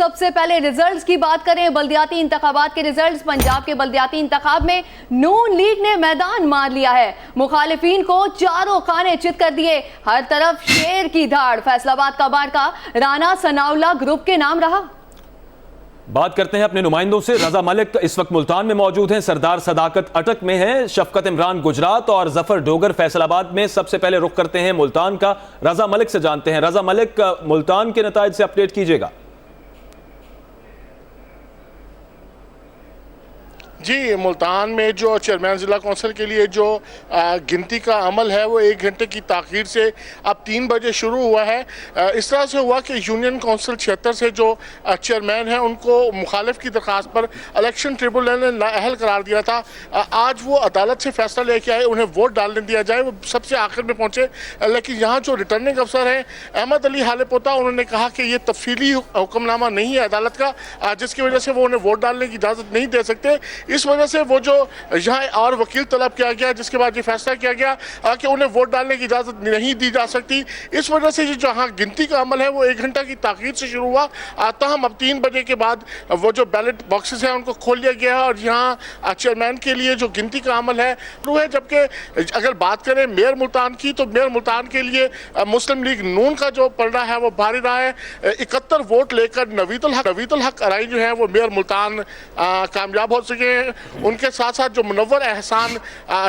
सबसे पहले रिजल्ट्स की बात करें, बल्दियाती इंतखाबात के रिजल्ट्स। पंजाब के बल्दियाती इंतखाब में नून लीग ने मैदान मार लिया है, मुखालिफिन को चारों खाने चित कर दिए, हर तरफ शेर की धाड़। फैसलाबाद का बारका राना सनाउल्लाह ग्रुप के नाम रहा। बात करते हैं अपने नुमाइंदों से। रजा मलिक इस वक्त मुल्तान में मौजूद हैं, सरदार सदाकत अटक में हैं, शफकत इमरान गुजरात और जफर डोगर फैसलाबाद में। सबसे पहले रुख करते हैं मुल्तान का, रजा मलिक से जानते हैं। रजा मलिक, मुल्तान के नताइज से अपडेट कीजिएगा। जी, मुल्तान में जो चेयरमैन ज़िला कौंसिल के लिए जो गिनती का अमल है वो 1 घंटे की ताख़ीर से अब 3 बजे शुरू हुआ है। इस तरह से हुआ कि यूनियन कौंसिल 76 से जो चेयरमैन हैं उनको मुखालिफ की दरख्वास्त पर इलेक्शन ट्रिब्यूनल ने नाअहल करार दिया था। आज वो अदालत से फैसला लेके आए, उन्हें वोट डालने दिया जाए, वो सबसे आखिर में पहुँचे। लेकिन यहाँ जो रिटर्निंग अफसर हैं अहमद अली हालेपोता, उन्होंने कहा कि ये तफसीली हुक्मनामा नहीं है अदालत का, जिसकी वजह से वो उन्हें वोट डालने की इजाज़त नहीं दे सकते। इस वजह से वो जो यहाँ और वकील तलब किया गया, जिसके बाद ये फैसला किया गया कि उन्हें वोट डालने की इजाज़त नहीं दी जा सकती। इस वजह से जो जहाँ गिनती का अमल है वो 1 घंटा की ताख़ीर से शुरू हुआ। तहम अब 3 बजे के बाद वो जो बैलेट बॉक्सेस हैं उनको खोल दिया गया है और यहाँ चेयरमैन के लिए जो गिनती का अमल है शुरू है। जबकि अगर बात करें मेयर मुल्तान की, तो मेयर मुल्तान के लिए मुस्लिम लीग नून का जो पलड़ा है वो भारी रहा है। 71 वोट लेकर नवीदुल हक अराई जो है वो मेयर मुल्तान कामयाब हो सके हैं। उनके साथ साथ जो मुनव्वर एहसान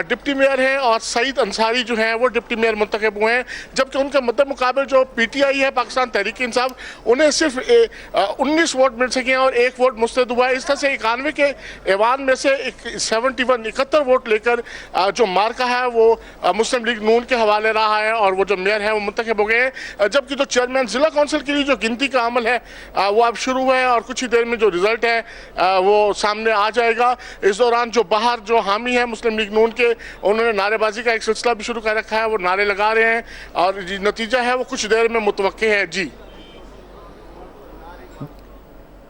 डिप्टी मेयर हैं और सईद अंसारी जो हैं वो डिप्टी मेयर मुंतखब हुए हैं। जबकि उनके मद्दे मुकाबले जो PTI है, पाकिस्तान तहरीक इंसाफ, उन्हें सिर्फ 19 वोट मिल सके हैं और 1 वोट मुस्तरद हुआ है। इस तरह से 91 के ऐवान में से 71 वोट लेकर जो मार्का है वो मुस्लिम लीग नून के हवाले रहा है और वो जो मेयर है वो मुंतखब हो गए हैं। जबकि जो चेयरमैन ज़िला कौंसिल के लिए जो गिनती का अमल है वो अब शुरू हुआ है और कुछ ही देर में जो रिजल्ट है वो सामने आ जाएगा। इस दौरान जो बाहर जो हामी है मुस्लिम लीग नून के, उन्होंने नारेबाजी का एक सिलसिला भी शुरू कर रखा है, वो नारे लगा रहे हैं और नतीजा है वो कुछ देर में मुतवक्के है। जी,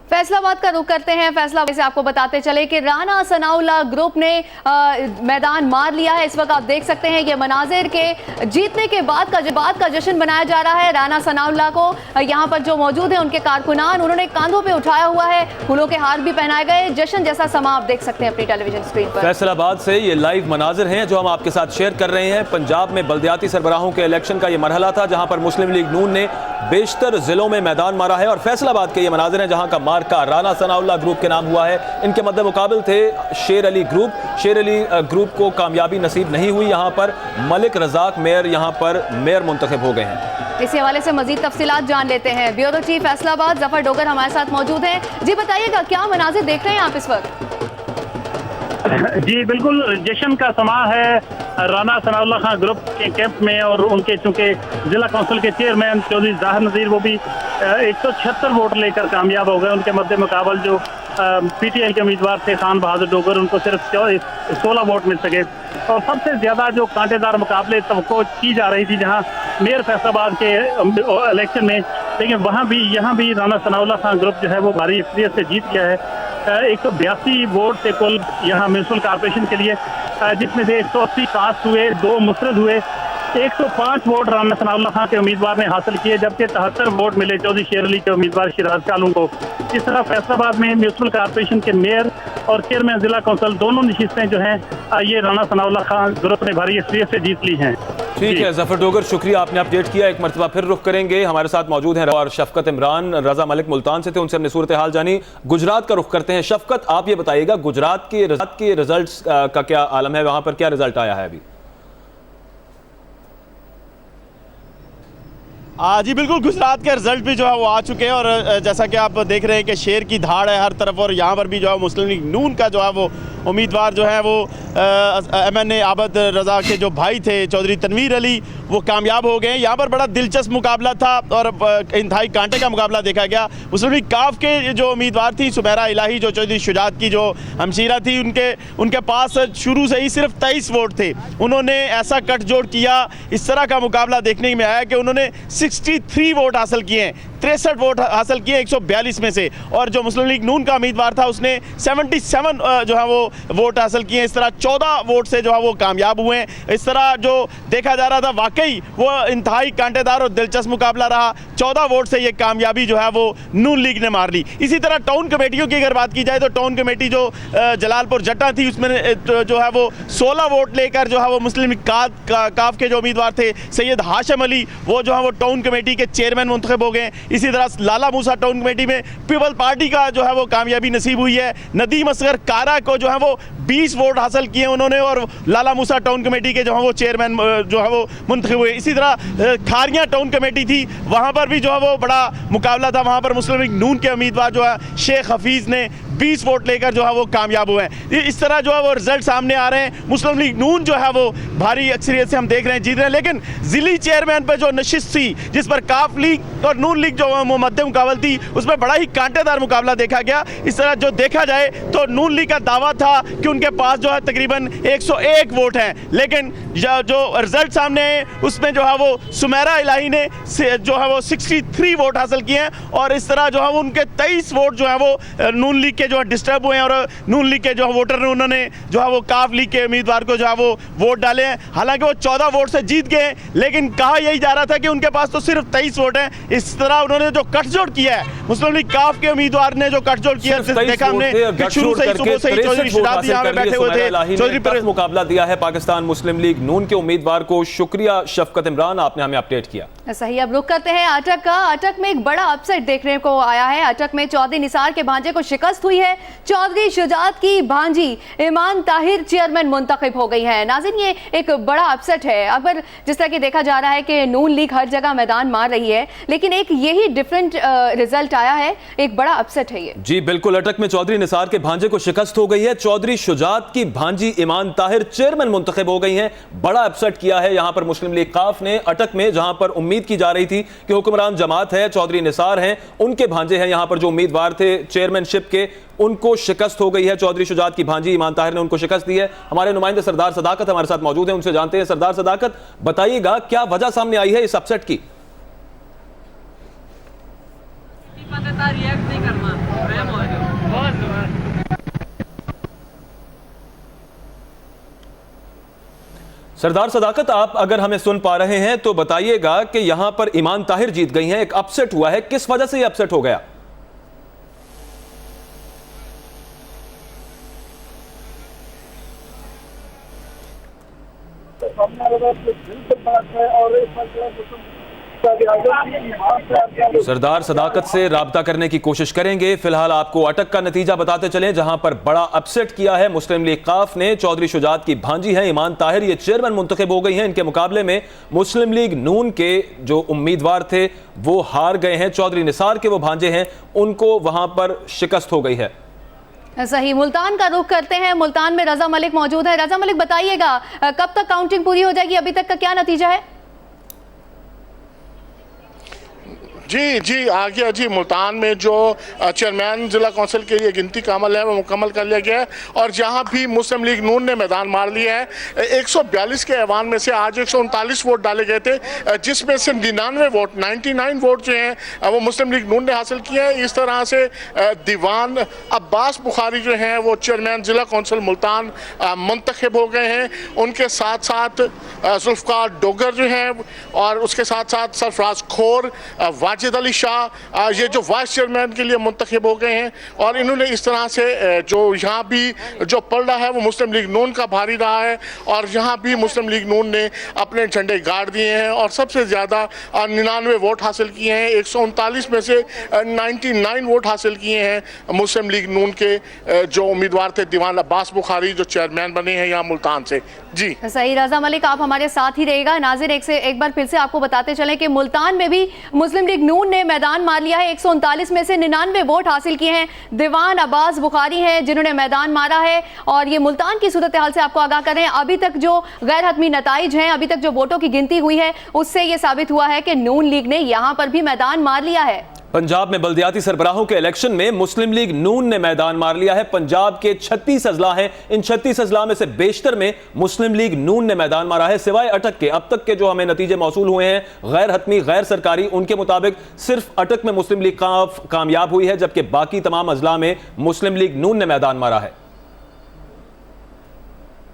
फैसलाबाद का रुख करते हैं। फैसलाबाद से आपको बताते चले कि राना सनाउल्लाह ग्रुप ने मैदान मार लिया है। इस वक्त आप देख सकते हैं ये मनाजिर के जीतने के बाद का जश्न बनाया जा रहा है। राना सनाउल्लाह को यहाँ पर जो मौजूद हैं उनके कारकुनान, उन्होंने कांधों पे उठाया हुआ है, फूलों के हार भी पहनाए गए। जश्न जैसा समा आप देख सकते हैं अपनी टेलीविजन स्क्रीन पर। फैसलाबाद से ये लाइव मनाजिर हैं जो हम आपके साथ शेयर कर रहे हैं। पंजाब में बल्दियाती सरबराहों के इलेक्शन का ये मरहला था जहाँ पर मुस्लिम लीग नून ने बेशतर जिलों में मैदान मारा है और फैसलाबाद के ये मनाजिर हैं जहाँ का मार्का राना सनाउल्लाह ग्रुप के नाम हुआ है। इनके मद्दे मुकाबिल थे शेर अली ग्रुप को कामयाबी नसीब नहीं हुई। यहाँ पर मलिक रजाक मेयर यहाँ पर मेयर मुंतखब हो गए हैं। इसी हवाले से मजीद तफसीलात जान लेते हैं। ब्यूरो चीफ फैसलाबाद जफर डोगर हमारे साथ मौजूद हैं। जी बताइएगा, क्या मनाजिर देख रहे हैं आप इस वक्त? जी बिल्कुल, जश्न का समा है राना सनाउल्लाह खान ग्रुप के कैंप में और उनके चूंकि जिला काउंसिल के चेयरमैन चौधरी जाहिर नज़ीर वो भी 176 वोट लेकर कामयाब हो गए। उनके मद्दे मुकाबल जो PTI के उम्मीदवार थे खान बहादुर डोगर, उनको सिर्फ 16 वोट मिल सके। और सबसे ज़्यादा जो कांटेदार मुकाबले तवक्को की जा रही थी जहां मेयर फैसलाबाद के इलेक्शन में, लेकिन वहां भी यहाँ भी राना सनाउल्लाह खान ग्रुप जो है वो भारी अक्सरियत से जीत गया है। 182 वोट थे कुल यहाँ म्यूनसिपल कॉर्पोरेशन के लिए, जिसमें से 180 पास हुए, 2 मुस्तरद हुए। 105 वोट राना सनाउल्लाह खान के उम्मीदवार ने हासिल किए, जबकि 73 वोट मिले चौधरी शेर अली के उम्मीदवार शिराज कालू को। इस तरह फैसलाबाद में म्यूनसिपल कॉर्पोरेशन के मेयर और चेयरमैन जिला कौंसिल दोनों नशिस्तें जो हैं ये राना सनाउल्लाह खान ग्रुप ने भारी अक्सरियत से जीत ली हैं। ठीक है जफर डोगर, शुक्रिया, आपने अपडेट किया। एक मरतबा फिर रुख करेंगे, हमारे साथ मौजूद हैं और शफकत इमरान। रजा मलिक मुल्तान से थे, उनसे हमने सूरत हाल जानी। गुजरात का रुख करते हैं। शफकत, आप ये बताइएगा गुजरात के रिजल्ट्स का क्या आलम है, वहां पर क्या रिजल्ट आया है अभी? जी बिल्कुल, गुजरात के रिजल्ट भी जो है वो आ चुके हैं और जैसा कि आप देख रहे हैं कि शेर की धाड़ है हर तरफ। और यहाँ पर भी जो है मुस्लिम लीग नून का जो है वो उम्मीदवार जो है वो MNA आबद रज़ा के जो भाई थे चौधरी तनवीर अली, वो कामयाब हो गए। यहाँ पर बड़ा दिलचस्प मुकाबला था और इंतहाई कांटे का मुकाबला देखा गया। मुस्लिम लीग काफ के जो उम्मीदवार थी सुबैरा इलाही, जो चौधरी शुजात की जो हमशीरा थी, उनके पास शुरू से ही सिर्फ 23 वोट थे। उन्होंने ऐसा कट जोड़ किया, इस तरह का मुकाबला देखने में आया कि उन्होंने 63 वोट हासिल किए हैं। 63 वोट हासिल किए 142 में से, और जो मुस्लिम लीग नून का उम्मीदवार था उसने 77 जो है वो वोट हासिल किए। इस तरह 14 वोट से जो है वो कामयाब हुए हैं। इस तरह जो देखा जा रहा था वाकई वो इंतहाई कांटेदार और दिलचस्प मुकाबला रहा। 14 वोट से ये कामयाबी जो है वो नून लीग ने मार ली। इसी तरह टाउन कमेटियों की अगर बात की जाए तो टाउन कमेटी जो जलालपुर जट्टा थी उसमें जो है वो 16 वोट लेकर जो है वो मुस्लिम लीग काफ के जो उम्मीदवार थे सैयद हाशिम अली वो जो है वो टाउन कमेटी के चेयरमैन मुंतखब हो गए। इसी तरह लाला मूसा टाउन कमेटी में पीपल पार्टी का जो है वो कामयाबी नसीब हुई है। नदीम असगर कारा को जो है वो 20 वोट हासिल किए उन्होंने, और लाला मूसा टाउन कमेटी के जो है वो चेयरमैन जो है वो मुंतखब हुए। इसी तरह खारियां टाउन कमेटी थी, वहाँ पर भी जो है वो बड़ा मुकाबला था। वहाँ पर मुस्लिम लीग नून के उम्मीदवार जो है शेख हफीज़ ने 20 वोट लेकर जो है वो कामयाब हुए हैं। इस तरह जो है वो रिजल्ट सामने आ रहे हैं। मुस्लिम लीग नून जो है वो भारी अक्सरियत से हम देख रहे हैं जीत रहे हैं, लेकिन जिली चेयरमैन पर जो नशिस्त थी जिस पर काफ लीग और नून लीग जो मध्य मुकाबल थी उसमें बड़ा ही कांटेदार मुकाबला देखा गया। इस तरह जो देखा जाए तो नून लीग का दावा था कि उनके पास जो है तकरीबन 101 वोट हैं, लेकिन जो रिजल्ट सामने आए उसमें जो है वो सुमेरा इलाही ने जो है वो 63 वोट हासिल किए हैं, और इस तरह जो है वो उनके 23 वोट जो है वो नून लीग के जो है डिस्टर्ब हुए हैं, और नून लीग के जो वोटर ने उन्होंने जो है वो काफ लीग के उम्मीदवार को जो है वो वोट डाले हैं। हालांकि वो 14 वोट से जीत गए, लेकिन कहा यही जा रहा था कि उनके पास तो सिर्फ 23 वोट हैं। इस तरह उन्होंने जो गठजोड़ किया है मुस्लिम लीग काफ के उम्मीदवार ने जो गठजोड़ किया देखा हमने शुरू से ही सुबह से ही चौधरी शराब यहाँ पे बैठे हुए थे। चौधरी मुकाबला दिया है पाकिस्तान मुस्लिम लीग नून के उम्मीदवार को। शुक्रिया शफकत इमरान, आपने हमें अपडेट किया। सही, अब रुक करते हैं अटक का। अटक में एक बड़ा अपसेट देखने को आया है। अटक में चौधरी निसार के भांजे को शिकस्त हुई है। चौधरी शुजात की भांजी ईमान ताहिर चेयरमैन मुंतखब हो गई है। नाज़रीन, ये एक बड़ा अपसेट है। अगर जिस तरह की देखा जा रहा है कि नून लीग हर जगह मैदान मार रही है, लेकिन एक यही डिफरेंट रिजल्ट आया है। एक बड़ा अपसेट है ये। जी बिल्कुल, अटक में चौधरी निसार के भांजे को शिकस्त हो गई है। चौधरी शुजात की भांजी ईमान ताहिर चेयरमैन मुंतखब हो गई हैं। बड़ा अपसेट किया है यहां पर मुस्लिम लीग काफ ने। अटक में जहां पर उम्मीद की जा रही थी कि हुक्मरान जमात है, चौधरी निसार हैं, उनके भांजे हैं यहां पर जो उम्मीदवार थे चेयरमैनशिप के, उनको शिकस्त हो गई है। चौधरी शुजात की भांजी ईमान ताहिर ने उनको शिकस्त दी है। हमारे नुमाइंदे सरदार सदाकत हमारे साथ मौजूद हैं, उनसे जानते हैं। सरदार सदाकत, बताइएगा क्या वजह सामने आई है इस अपसेट की? सरदार सदाकत, आप अगर हमें सुन पा रहे हैं तो बताइएगा कि यहां पर ईमान ताहिर जीत गई हैं, एक अपसेट हुआ है, किस वजह से यह अपसेट हो गया? सरदार सदाकत से राब्ता करने की कोशिश करेंगे। फिलहाल आपको अटक का नतीजा बताते चलें जहां पर बड़ा अपसेट किया है मुस्लिम लीग काफ ने। चौधरी शुजात की भांजी है ईमान ताहिर, ये चेयरमैन मुंतखब हो गई हैं। इनके मुकाबले में मुस्लिम लीग नून के जो उम्मीदवार थे वो हार गए हैं। चौधरी निसार के वो भांजे हैं, उनको वहां पर शिकस्त हो गई है। सही, मुल्तान का रुख करते हैं। मुल्तान में रजा मलिक मौजूद है। रजा मलिक, बताइएगा कब तक काउंटिंग पूरी हो जाएगी? अभी तक का क्या नतीजा है? जी आ गया जी। मुल्तान में जो चेयरमैन जिला कौंसिल के लिए गिनती का अमल है वो मुकम्मल कर लिया गया है, और जहां भी मुस्लिम लीग नून ने मैदान मार लिया है। 142 के ऐवान में से आज 139 वोट डाले गए थे, जिसमें से 99 वोट जो हैं वो मुस्लिम लीग नून ने हासिल किए हैं। इस तरह से दीवान अब्बास बुखारी जो हैं वो चेयरमैन जिला कौंसिल मुल्तान मुंतखब हो गए हैं। उनके साथ साथ जुल्फकार डोगर जो हैं, और उसके साथ साथ सरफराज खोर, वाजिद अली शाह, ये जो वाइस चेयरमैन के लिए मुंतखब हो गए हैं। और इन्होंने इस तरह से जो यहाँ भी जो पलड़ा है वो मुस्लिम लीग नून का भारी रहा है, और यहाँ भी मुस्लिम लीग नून ने अपने झंडे गाड़ दिए हैं और सबसे ज़्यादा 99 वोट हासिल किए हैं। 139 में से 99 वोट हासिल किए हैं मुस्लिम लीग नून के जो उम्मीदवार थे दीवान अब्बास बुखारी, जो चेयरमैन बने हैं यहाँ मुल्तान से। जी सही, रजा मलिक आप हमारे साथ ही रहेगा। नाजिर, एक बार फिर से आपको बताते चलें कि मुल्तान में भी मुस्लिम लीग नून ने मैदान मार लिया है। 139 में से 99 वोट हासिल किए हैं। दीवान अब्बास बुखारी हैं जिन्होंने मैदान मारा है। और ये मुल्तान की सूरत हाल से आपको आगाह करें, अभी तक जो गैर हतमी नताइज हैं, अभी तक जो वोटों की गिनती हुई है, उससे ये साबित हुआ है कि नून लीग ने यहाँ पर भी मैदान मार लिया है। पंजाब में बल्दियाती सरबराहों के इलेक्शन में मुस्लिम लीग नून ने मैदान मार लिया है। पंजाब के 36 अजला हैं, इन 36 अजला में से बेशतर में मुस्लिम लीग नून ने मैदान मारा है, सिवाय अटक के। अब तक के जो हमें नतीजे मौसूल हुए हैं गैर हतमी गैर सरकारी, उनके मुताबिक सिर्फ अटक में मुस्लिम लीग कामयाब हुई है, जबकि बाकी तमाम अजला में मुस्लिम लीग नून ने मैदान मारा है।